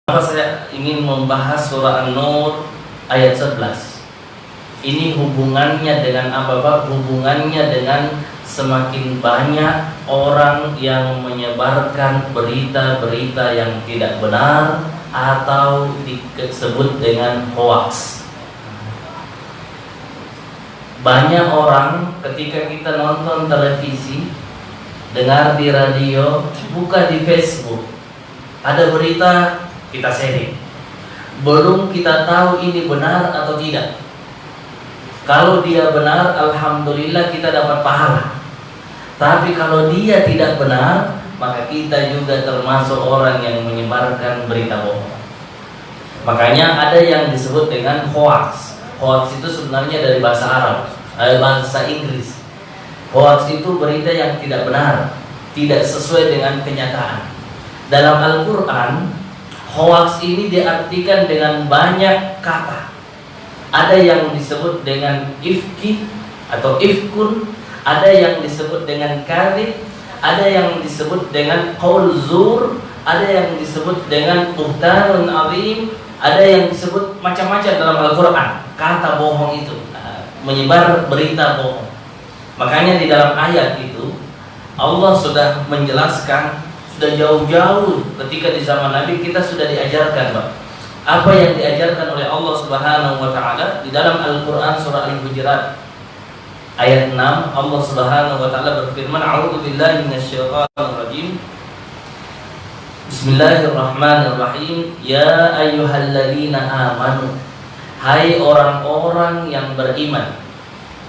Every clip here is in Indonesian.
Kenapa saya ingin membahas surah An-Nur ayat 11? Ini hubungannya dengan apa Pak? Hubungannya dengan semakin banyak orang yang menyebarkan berita-berita yang tidak benar atau disebut dengan hoax. Banyak orang ketika kita nonton televisi, dengar di radio, buka di Facebook, ada berita, kita sharing. Belum kita tahu ini benar atau tidak. Kalau dia benar, alhamdulillah kita dapat pahala. Tapi kalau dia tidak benar, maka kita juga termasuk orang yang menyebarkan berita bohong. Makanya ada yang disebut dengan hoax. Hoax itu sebenarnya dari bahasa Arab, bahasa Inggris. Hoax itu berita yang tidak benar, tidak sesuai dengan kenyataan. Dalam Al-Quran, hoax ini diartikan dengan banyak kata. Ada yang disebut dengan ifki atau ifkun, ada yang disebut dengan kadhib, ada yang disebut dengan qaul zur, ada yang disebut dengan buhtanun azim, ada yang disebut macam-macam dalam Al-Quran. Kata bohong itu, menyebar berita bohong. Makanya di dalam ayat itu Allah sudah menjelaskan, sudah jauh-jauh ketika di zaman Nabi kita sudah diajarkan, Pak. Apa yang diajarkan oleh Allah Subhanahu wa taala di dalam Al-Qur'an surah Al-Hujurat ayat 6, Allah Subhanahu wa taala berfirman, "A'udzu billahi minasyaitonir rajim. Bismillahirrahmanirrahim. Ya ayyuhalladzina amanu." Hai orang-orang yang beriman.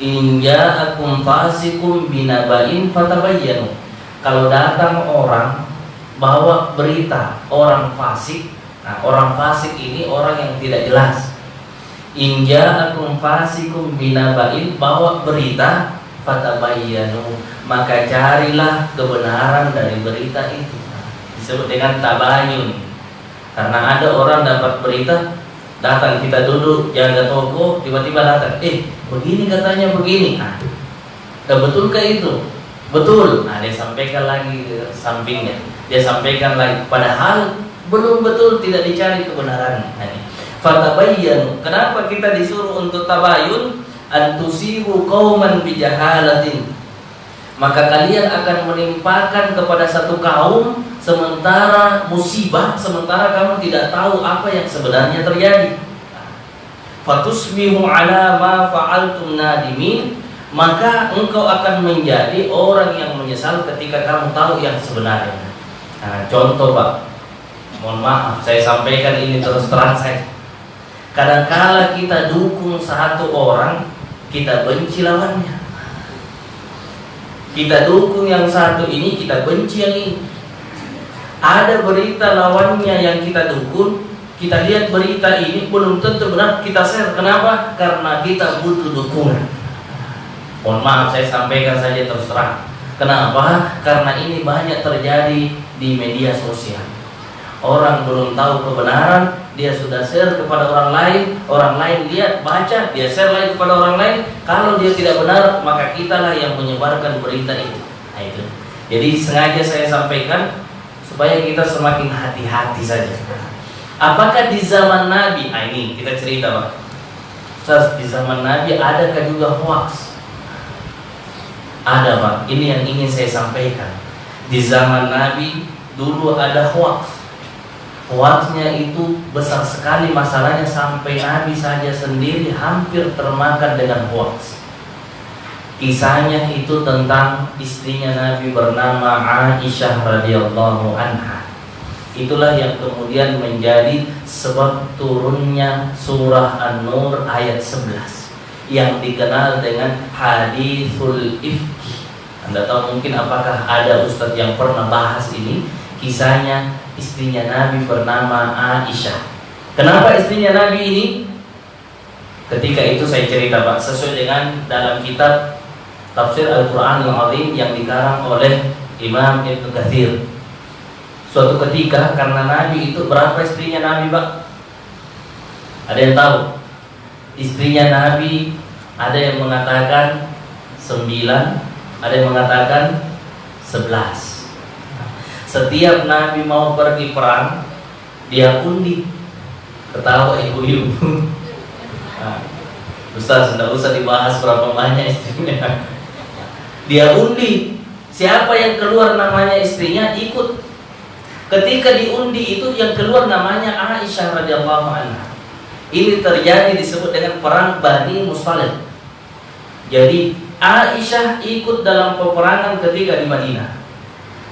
"In ja'akum fasiqun binaba'in fatabayyanu." Kalau datang orang bawa berita orang fasik. Nah, orang fasik ini orang yang tidak jelas. In ja'akum fasikum binaba'in, bawa berita, fatabayyanu, maka carilah kebenaran dari berita itu. Disebut dengan tabayun. Karena ada orang dapat berita, datang, kita duduk jaga toko, tiba-tiba datang, begini katanya begini. Betulkah itu? Betul. Dia sampaikan lagi ke sampingnya, dia sampaikan lagi, padahal belum betul, tidak dicari kebenaran. Fatabayyanu. Kenapa kita disuruh untuk tabayun? Antusibu qauman bijahalatin. Maka kalian akan menimpakan kepada satu kaum sementara musibah, sementara kamu tidak tahu apa yang sebenarnya terjadi. Fatusbihu ala ma fa'altum nadimin. Maka engkau akan menjadi orang yang menyesal ketika kamu tahu yang sebenarnya. Contoh, Pak. Mohon maaf, saya sampaikan ini terus terang saja. Kadang-kala kita dukung satu orang, kita benci lawannya. Kita dukung yang satu ini, kita benci yang ini. Ada berita lawannya yang kita dukung, kita lihat berita ini belum tentu benar, kita share. Kenapa? Karena kita butuh dukungan. Mohon maaf, saya sampaikan saja terus terang. Kenapa? Karena ini banyak terjadi di media sosial. Orang belum tahu kebenaran, dia sudah share kepada orang lain lihat, baca, dia share lagi kepada orang lain. Kalau dia tidak benar, maka kitalah yang menyebarkan berita itu. Itu. Jadi sengaja saya sampaikan supaya kita semakin hati-hati saja. Apakah di zaman Nabi, ini kita cerita, Pak. Di zaman Nabi adakah juga hoax? Ada, Pak. Ini yang ingin saya sampaikan. Di zaman Nabi dulu ada hoax. Hoaxnya itu besar sekali masalahnya, sampai Nabi saja sendiri hampir termakan dengan hoax. Kisahnya itu tentang istrinya Nabi bernama Aisyah radhiyallahu anha. Itulah yang kemudian menjadi sebab turunnya surah An-Nur ayat 11 yang dikenal dengan hadithul ifki. Anda tahu mungkin apakah ada ustadz yang pernah bahas ini? Kisahnya istrinya Nabi bernama Aisyah. Kenapa istrinya Nabi ini? Ketika itu saya cerita, Pak, sesuai dengan dalam kitab Tafsir Al-Quran Al-Azim yang dikarang oleh Imam Ibnu Katsir. Suatu ketika, karena Nabi itu berapa istrinya Nabi, Pak? Ada yang tahu? Istrinya Nabi ada yang mengatakan 9, ada yang mengatakan 11. Setiap Nabi mau pergi perang, Dia undi, ketawa ibu-ibu. Nah, Ustaz, tidak usah dibahas berapa banyak istrinya. Dia undi, siapa yang keluar namanya istrinya ikut. Ketika diundi itu yang keluar namanya Aisyah radhiyallahu anha. Ini terjadi disebut dengan perang Bani Mustalik. Jadi Aisyah ikut dalam peperangan ketika di Madinah.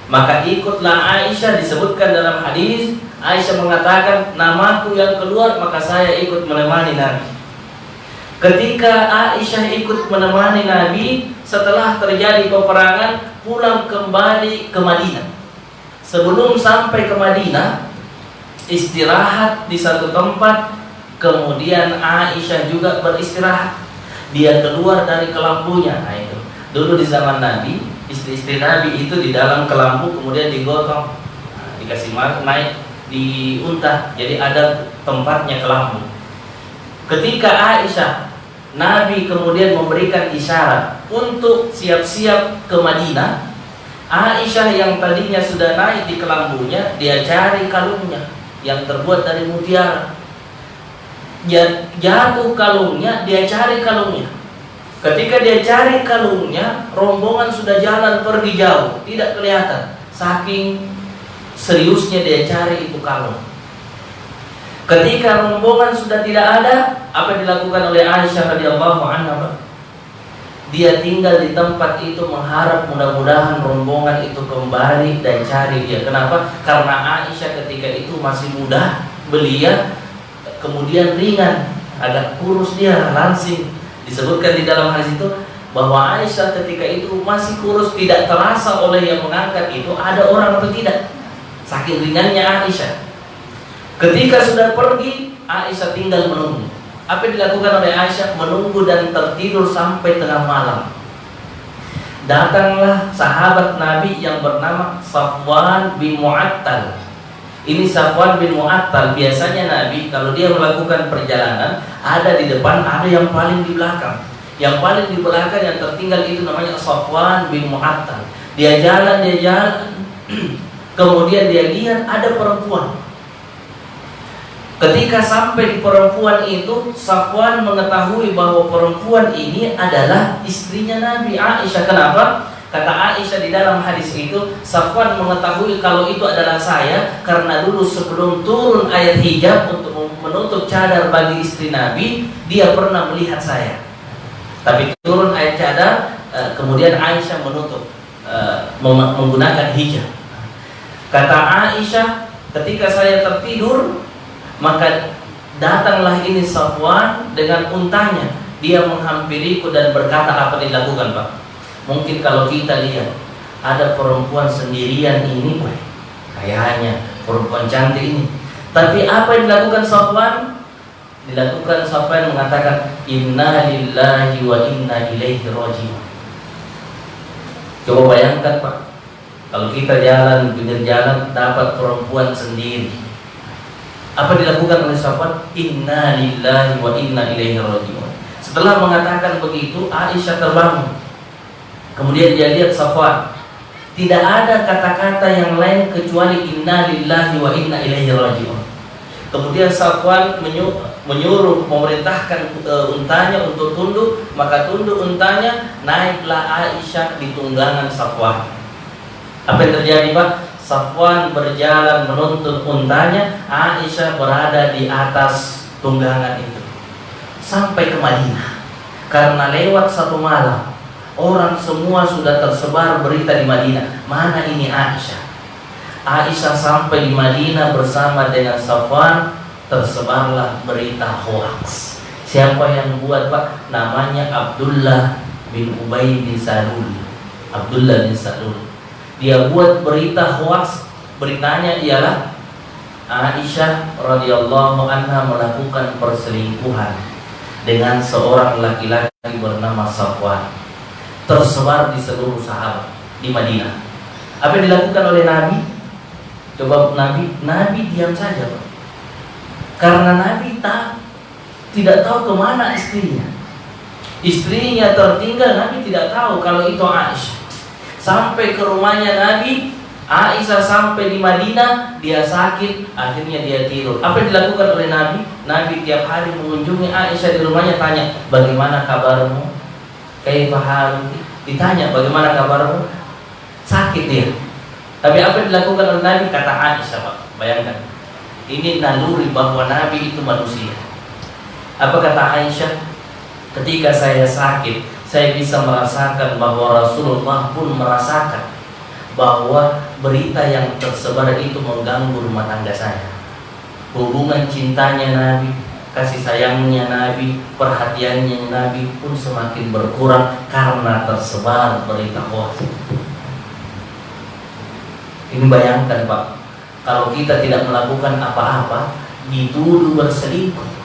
Maka ikutlah Aisyah, disebutkan dalam hadis, Aisyah mengatakan, namaku yang keluar maka saya ikut menemani Nabi. Ketika Aisyah ikut menemani Nabi, setelah terjadi peperangan, pulang kembali ke Madinah. Sebelum sampai ke Madinah, istirahat di satu tempat, kemudian Aisyah juga beristirahat. Dia keluar dari kelambunya. Nah itu, dulu di zaman Nabi, istri-istri Nabi itu di dalam kelambu, kemudian digotong, dikasih naik di unta, jadi ada tempatnya kelambu. Ketika Aisyah, Nabi kemudian memberikan isyarat untuk siap-siap ke Madinah. Aisyah yang tadinya sudah naik di kelambunya, dia cari kalungnya yang terbuat dari mutiara. Jatuh kalungnya, dia cari kalungnya. Ketika dia cari kalungnya, rombongan sudah jalan pergi jauh, tidak kelihatan. Saking seriusnya dia cari itu kalung. Ketika rombongan sudah tidak ada, apa dilakukan oleh Aisyah radhiyallahu anha? Dia tinggal di tempat itu mengharap mudah-mudahan rombongan itu kembali dan cari dia. Kenapa? Karena Aisyah ketika itu masih muda, belia, kemudian ringan, agak kurus dia, langsing. Disebutkan di dalam hadis itu bahwa Aisyah ketika itu masih kurus, tidak terasa oleh yang mengangkat itu ada orang atau tidak. Saking ringannya Aisyah. Ketika sudah pergi, Aisyah tinggal menunggu. Apa yang dilakukan oleh Aisyah? Menunggu dan tertidur sampai tengah malam. Datanglah sahabat Nabi yang bernama Safwan bin Mu'attal. Ini Safwan bin Mu'attal, biasanya Nabi kalau dia melakukan perjalanan, ada di depan, ada yang paling di belakang. Yang paling di belakang yang tertinggal itu namanya Safwan bin Mu'attal. Dia jalan, kemudian dia lihat ada perempuan. Ketika sampai di perempuan itu, Safwan mengetahui bahwa perempuan ini adalah istrinya Nabi, Aisyah. Kenapa? Kata Aisyah di dalam hadis itu, Safwan mengetahui kalau itu adalah saya karena dulu sebelum turun ayat hijab untuk menutup cadar bagi istri Nabi, dia pernah melihat saya. Tapi turun ayat cadar, kemudian Aisyah menutup menggunakan hijab. Kata Aisyah, ketika saya tertidur, maka datanglah ini Safwan dengan untanya. Dia menghampiriku dan berkata, apa dilakukan Pak? Mungkin kalau kita lihat ada perempuan sendirian ini, kayaknya perempuan cantik ini. Tapi apa yang dilakukan Safwan? Dilakukan Safwan mengatakan, inna lillahi wa inna ilaihi raji'un. Coba bayangkan Pak, kalau kita jalan, pinggir jalan, dapat perempuan sendiri. Apa dilakukan oleh Safwan? Inna lillahi wa inna ilaihi raji'un. Setelah mengatakan begitu, Aisyah terbangun. Kemudian dia lihat Safwan. Tidak ada kata-kata yang lain kecuali inna lillahi wa inna ilaihi raji'un. Kemudian Safwan menyuruh, memerintahkan untanya untuk tunduk. Maka tunduk untanya, naiklah Aisyah di tunggangan Safwan. Apa yang terjadi Pak? Safwan berjalan menuntun untanya, Aisyah berada di atas tunggangan itu sampai ke Madinah. Karena lewat satu malam, orang semua sudah tersebar berita di Madinah, mana ini Aisyah. Aisyah sampai di Madinah bersama dengan Safwan, tersebarlah berita hoax. Siapa yang buat Pak? Namanya Abdullah bin Ubay bin Salul. Abdullah bin Salul. Dia buat berita hoax. Beritanya ialah Aisyah radhiyallahu anha melakukan perselingkuhan dengan seorang laki-laki bernama Safwan. Tersebar di seluruh sahabat di Madinah. Apa yang dilakukan oleh Nabi? Coba Nabi diam saja Pak. Karena Nabi tidak tahu kemana istrinya. Istrinya tertinggal, Nabi tidak tahu kalau itu Aisyah. Sampai ke rumahnya Nabi, Aisyah sampai di Madinah, dia sakit, akhirnya dia tidur. Apa yang dilakukan oleh Nabi? Nabi tiap hari mengunjungi Aisyah di rumahnya, tanya, bagaimana kabarmu? Kaifa haluki? Ditanya, bagaimana kabarmu? Sakit dia. Tapi apa yang dilakukan oleh Nabi? Kata Aisyah, Pak, bayangkan. Ini naluri bahwa Nabi itu manusia. Apa kata Aisyah? Ketika saya sakit, saya bisa merasakan bahwa Rasulullah pun merasakan bahwa berita yang tersebar itu mengganggu rumah tangga saya. Hubungan cintanya Nabi, kasih sayangnya Nabi, perhatiannya Nabi pun semakin berkurang karena tersebar berita hoax. Ini bayangkan Pak, kalau kita tidak melakukan apa-apa, dituduh berselingkuh.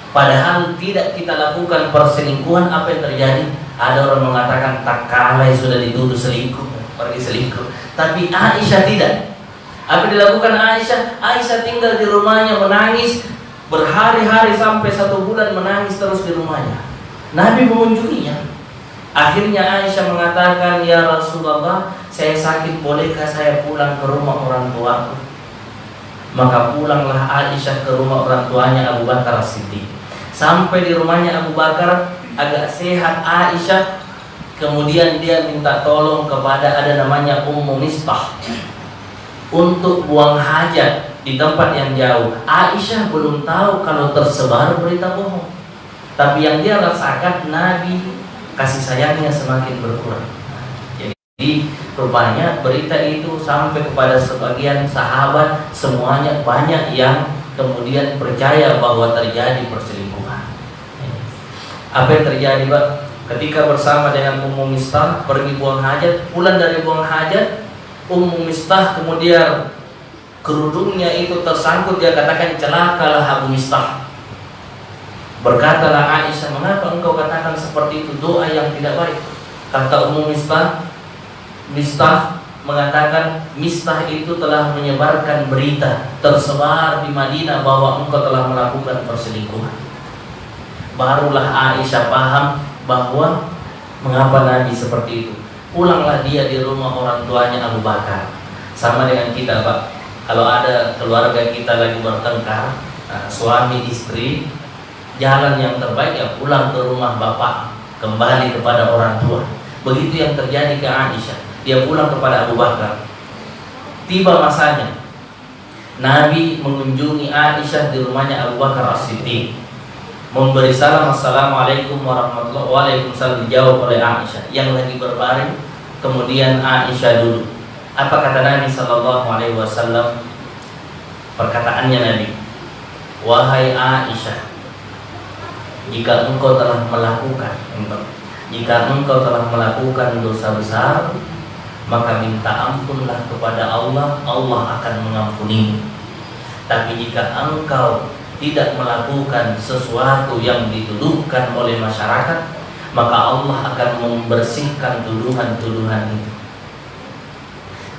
Padahal tidak kita lakukan perselingkuhan, apa yang terjadi? Ada orang mengatakan tak kalah sudah dituduh selingkuh, pergi selingkuh. Tapi Aisyah tidak. Apa dilakukan Aisyah? Aisyah tinggal di rumahnya menangis berhari-hari sampai 1 bulan menangis terus di rumahnya. Nabi mengunjunginya. Akhirnya Aisyah mengatakan, ya Rasulullah, saya sakit, bolehkah saya pulang ke rumah orang tuaku? Maka pulanglah Aisyah ke rumah orang tuanya Abu Bakar As-Siddiq. Sampai di rumahnya Abu Bakar, agak sehat Aisyah, kemudian dia minta tolong kepada ada namanya Ummu Mistah untuk buang hajat di tempat yang jauh. Aisyah belum tahu kalau tersebar berita bohong, tapi yang dia rasakan Nabi kasih sayangnya semakin berkurang. Jadi rupanya berita itu sampai kepada sebagian sahabat, semuanya banyak yang kemudian percaya bahwa terjadi perselingkuhan. Apa yang terjadi Pak? Ketika bersama dengan Ummu Mistah pergi buang hajat, pulang dari buang hajat, Ummu Mistah kemudian kerudungnya itu tersangkut, dia katakan, celakalah Abu Mistah. Berkatalah Aisyah, mengapa engkau katakan seperti itu, doa yang tidak baik? Kata Ummu Mistah mengatakan, Mistah itu telah menyebarkan berita tersebar di Madinah bahwa engkau telah melakukan perselingkuhan. Barulah Aisyah paham bahwa mengapa Nabi seperti itu. Pulanglah dia di rumah orang tuanya Abu Bakar. Sama dengan kita Pak, kalau ada keluarga kita lagi bertengkar, suami istri, jalan yang terbaik ya pulang ke rumah bapak, kembali kepada orang tua. Begitu yang terjadi ke Aisyah. Dia pulang kepada Abu Bakar. Tiba masanya Nabi mengunjungi Aisyah di rumahnya Abu Bakar As-Siddiq, memberi salam, assalamualaikum warahmatullahi wabarakatuh. Waalaikumsalam, dijawab oleh Aisyah yang lagi berbaring. Kemudian Aisyah duduk. Apa kata Nabi SAW? Perkataannya Nabi, wahai Aisyah, jika engkau telah melakukan dosa besar, maka minta ampunlah kepada Allah, Allah akan mengampunimu. Tapi jika engkau tidak melakukan sesuatu yang dituduhkan oleh masyarakat, maka Allah akan membersihkan tuduhan-tuduhan itu.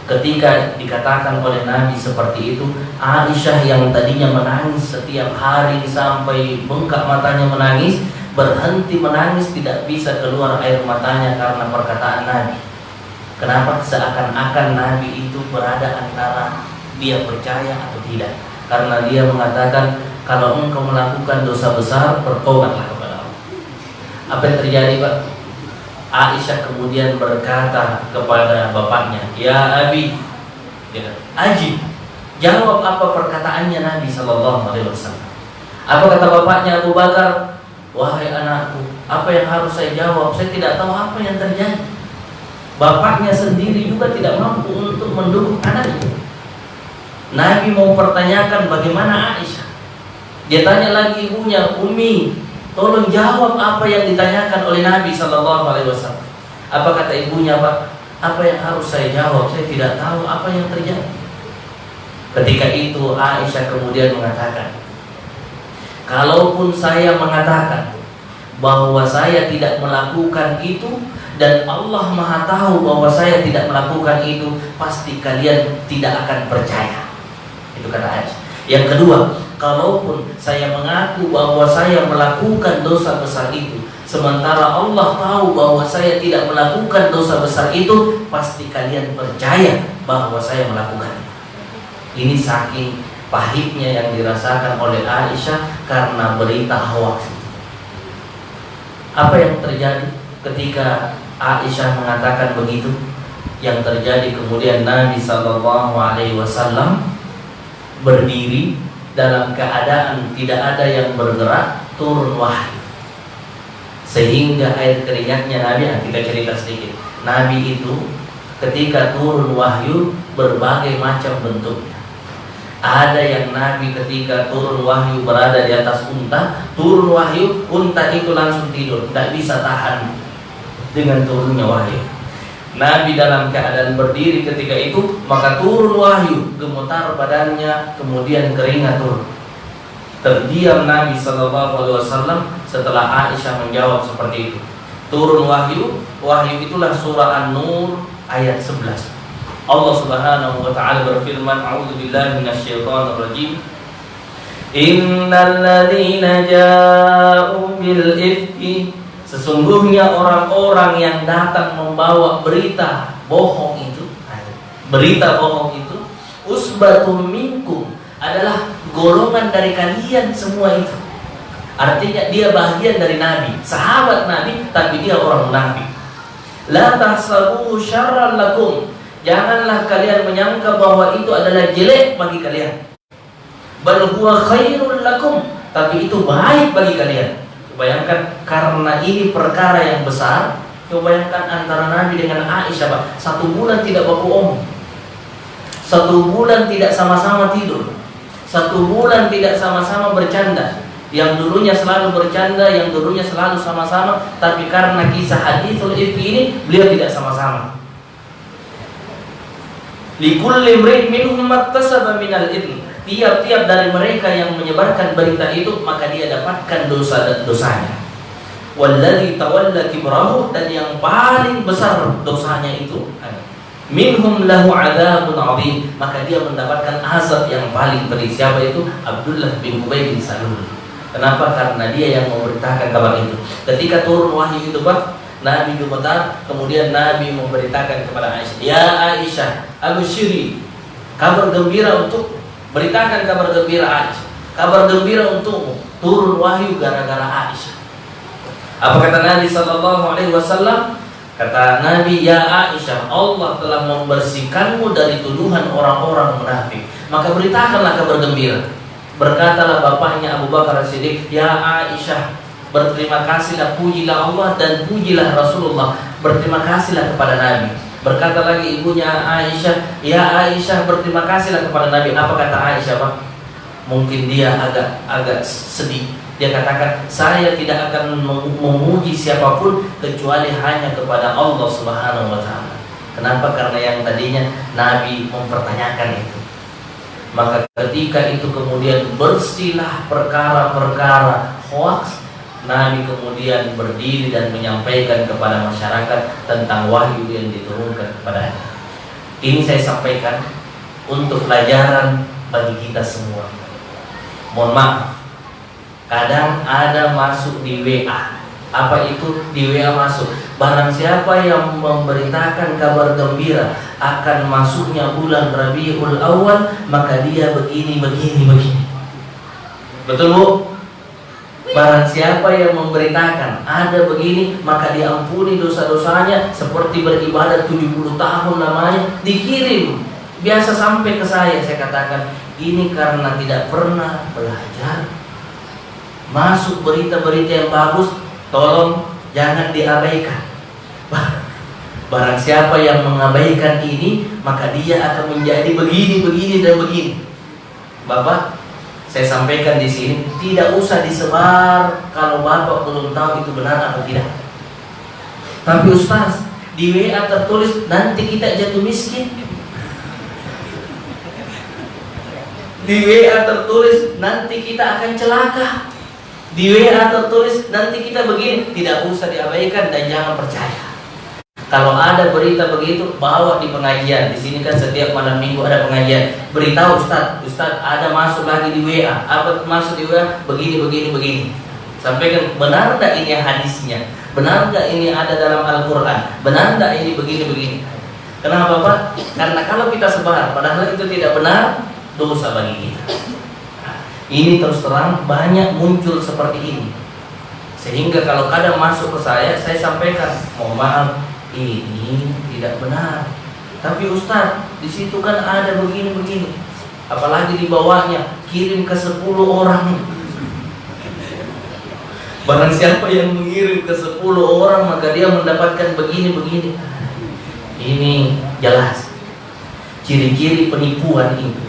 Ketika dikatakan oleh Nabi seperti itu, Aisyah yang tadinya menangis setiap hari sampai bengkak matanya menangis, berhenti menangis, tidak bisa keluar air matanya karena perkataan Nabi. Kenapa? Seakan-akan Nabi itu berada antara dia percaya atau tidak. Karena dia mengatakan, kalau engkau melakukan dosa besar, bertobatlah kepada Allah. Apa yang terjadi Pak? Aisyah kemudian berkata kepada bapaknya, ya Abi, Aji, jawab apa perkataannya Nabi SAW. Apa kata bapaknya Abu Bakar? Wahai anakku, apa yang harus saya jawab? Saya tidak tahu apa yang terjadi. Bapaknya sendiri juga tidak mampu untuk mendukung anaknya. Nabi mau pertanyakan bagaimana Aisyah. Dia tanya lagi ibunya, Umi, tolong jawab apa yang ditanyakan oleh Nabi SAW. Apa kata ibunya Pak? Apa yang harus saya jawab? Saya tidak tahu apa yang terjadi. Ketika itu Aisyah kemudian mengatakan, kalaupun saya mengatakan bahwa saya tidak melakukan itu dan Allah Maha tahu bahwa saya tidak melakukan itu, pasti kalian tidak akan percaya. Itu kata Aisyah. Yang kedua, kalaupun saya mengaku bahwa saya melakukan dosa besar itu, sementara Allah tahu bahwa saya tidak melakukan dosa besar itu, pasti kalian percaya bahwa saya melakukan. Ini saking pahitnya yang dirasakan oleh Aisyah karena berita hoaks. Apa yang terjadi ketika Aisyah mengatakan begitu? Yang terjadi kemudian Nabi SAW berdiri dalam keadaan tidak ada yang bergerak, turun wahyu. Sehingga air keringatnya Nabi, kita cerita sedikit. Nabi itu ketika turun wahyu berbagai macam bentuknya. Ada yang Nabi ketika turun wahyu berada di atas unta, turun wahyu, unta itu langsung tidur, tidak bisa tahan dengan turunnya wahyu. Nabi dalam keadaan berdiri ketika itu, maka turun wahyu, gemetar badannya, kemudian keringat turun. Terdiam Nabi SAW setelah Aisyah menjawab seperti itu. Turun wahyu, wahyu itulah surah An-Nur ayat 11. Allah Subhanahu wa taala berfirman, a'udzubillahi minasyaitonir rajim. Innal ladzina ja'u bil ifki, sesungguhnya orang-orang yang datang membawa berita bohong itu, usbatum minkum, adalah golongan dari kalian semua itu. Artinya dia bagian dari Nabi, sahabat Nabi, tapi dia orang munafik. La tahsabuhu syarran lakum, janganlah kalian menyangka bahwa itu adalah jelek bagi kalian. Bal huwa khairul lakum, tapi itu baik bagi kalian. Bayangkan, karena ini perkara yang besar. Coba bayangkan antara Nabi dengan Aisyah, Pak. 1 bulan tidak baku omong, 1 bulan tidak sama-sama tidur, 1 bulan tidak sama-sama bercanda. Yang dulunya selalu bercanda, yang dulunya selalu sama-sama, tapi karena kisah haditsul ifki ini, beliau tidak sama-sama. Likulli imrin minhum maktasaba minal itsm, tiap-tiap dari mereka yang menyebarkan berita itu, maka dia dapatkan dosa dan dosanya. Walladzi tawalla kibrahu, dan yang paling besar dosanya itu, minhum lahu adzabun adzim, maka dia mendapatkan azab yang paling pedih. Siapa itu? Abdullah bin Ubay bin Salul. Kenapa? Karena dia yang memberitakan kabar itu. Ketika turun wahyu itu, Pak, Nabi gemetar, kemudian Nabi memberitakan kepada Aisyah, "Ya Aisyah, absyiri, kabar gembira untuk, beritakan kabar gembira Aisyah, kabar gembira untukmu, turun wahyu gara-gara Aisyah." Apa kata Nabi SAW? Kata Nabi, "Ya Aisyah, Allah telah membersihkanmu dari tuduhan orang-orang munafik, maka beritakanlah kabar gembira." Berkatalah bapaknya Abu Bakar As-Siddiq, "Ya Aisyah, berterima kasihlah, pujilah Allah dan pujilah Rasulullah, berterima kasihlah kepada Nabi." Berkata lagi ibunya Aisyah, "Ya Aisyah, berterima kasihlah kepada Nabi." Apa kata Aisyah, Pak? Mungkin dia agak sedih. Dia katakan, "Saya tidak akan memuji siapapun kecuali hanya kepada Allah Subhanahu wa taala." Kenapa? Karena yang tadinya Nabi mempertanyakan itu. Maka ketika itu kemudian bersihlah perkara-perkara hoaks, Nabi kemudian berdiri dan menyampaikan kepada masyarakat tentang wahyu yang diturunkan kepadanya. Ini saya sampaikan untuk pelajaran bagi kita semua. Mohon maaf, kadang ada masuk di WA. Apa itu di WA masuk? Barang siapa yang memberitakan kabar gembira akan masuknya bulan Rabiul Awal, maka dia begini. Betul, Bu? Barang siapa yang memberitakan ada begini, maka diampuni dosa-dosanya seperti beribadat 70 tahun namanya. Dikirim, biasa sampai ke saya katakan, ini karena tidak pernah belajar. Masuk berita-berita yang bagus, tolong jangan diabaikan. Barang siapa yang mengabaikan ini, maka dia akan menjadi begini dan begini. Bapak, saya sampaikan di sini, tidak usah disebar kalau Bapak belum tahu itu benar atau tidak. Tapi Ustaz, di WA tertulis nanti kita jatuh miskin. Di WA tertulis nanti kita akan celaka. Di WA tertulis nanti kita begini. Tidak usah diabaikan dan jangan percaya. Kalau ada berita begitu, bawa di pengajian. Di sini kan setiap malam minggu ada pengajian. Beritahu Ustaz ada masuk lagi di WA. Apa masuk di WA? Begini. Sampaikan, benar nggak ini hadisnya? Benar nggak ini ada dalam Al-Quran? Benar nggak ini begini-begini? Kenapa Pak? Karena kalau kita sebar padahal itu tidak benar, dosa bagi kita. Ini terus terang banyak muncul seperti ini. Sehingga kalau kadang masuk ke saya sampaikan, mohon maaf, ini tidak benar. Tapi Ustaz, di situ kan ada begini-begini. Apalagi di bawahnya, kirim ke 10 orang. Barang siapa yang mengirim ke 10 orang, maka dia mendapatkan begini-begini. Ini jelas ciri-ciri penipuan itu.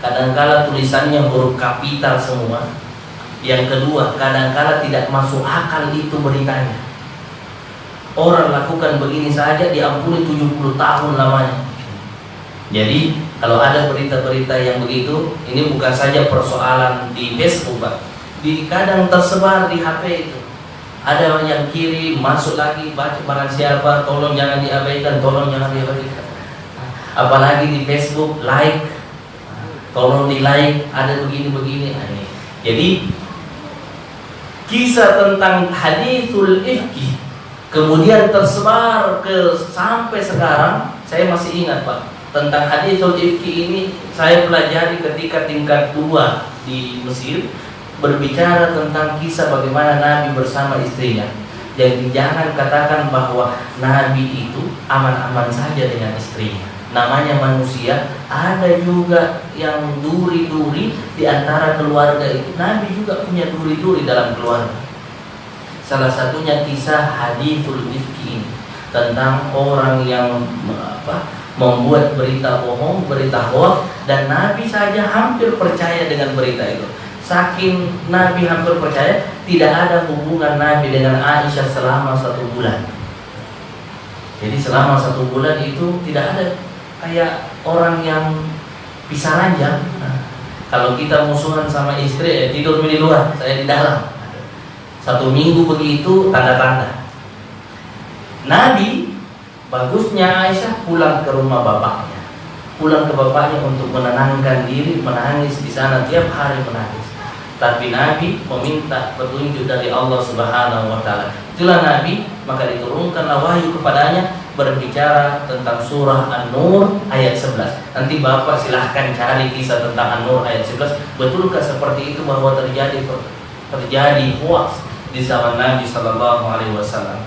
Kadangkala tulisannya huruf kapital semua. Yang kedua, kadangkala tidak masuk akal itu beritanya. Orang lakukan begini saja diampuni 70 tahun lamanya. Jadi kalau ada berita-berita yang begitu, ini bukan saja persoalan di Facebook Pak, di kadang tersebar di HP itu. Ada yang kirim, masuk lagi, baca barang siapa, tolong jangan diabaikan, tolong jangan diabaikan. Apalagi di Facebook, like, tolong di like, ada begini-begini. Jadi kisah tentang hadithul ifki kemudian tersebar sampai sekarang. Saya masih ingat Pak, tentang hadithul ifki ini saya pelajari ketika tingkat 2 di Mesir, berbicara tentang kisah bagaimana Nabi bersama istrinya. Jadi jangan katakan bahwa Nabi itu aman-aman saja dengan istrinya. Namanya manusia, ada juga yang duri-duri di antara keluarga itu. Nabi juga punya duri-duri dalam keluarga. Salah satunya kisah hadithul ifki ini, tentang orang yang membuat berita bohong, berita hoax, dan Nabi saja hampir percaya dengan berita itu. Saking Nabi hampir percaya, tidak ada hubungan Nabi dengan Aisyah selama 1 bulan. Jadi selama 1 bulan itu tidak ada kayak orang yang pisah ranjang. Kalau kita musuhan sama istri, tidur di luar, saya di dalam. 1 minggu begitu tanda-tanda. Nabi, bagusnya Aisyah pulang ke rumah bapaknya, pulang ke bapaknya untuk menenangkan diri, menangis di sana tiap hari menangis. Tapi Nabi meminta petunjuk dari Allah Subhanahu wa Ta'ala. Itulah Nabi, maka diturunkanlah wahyu kepadanya berbicara tentang surah An-Nur ayat 11. Nanti Bapak silahkan cari kisah tentang An-Nur ayat 11. Betulkah seperti itu bahwa terjadi hoax di zaman Nabi sallallahu alaihi wasallam?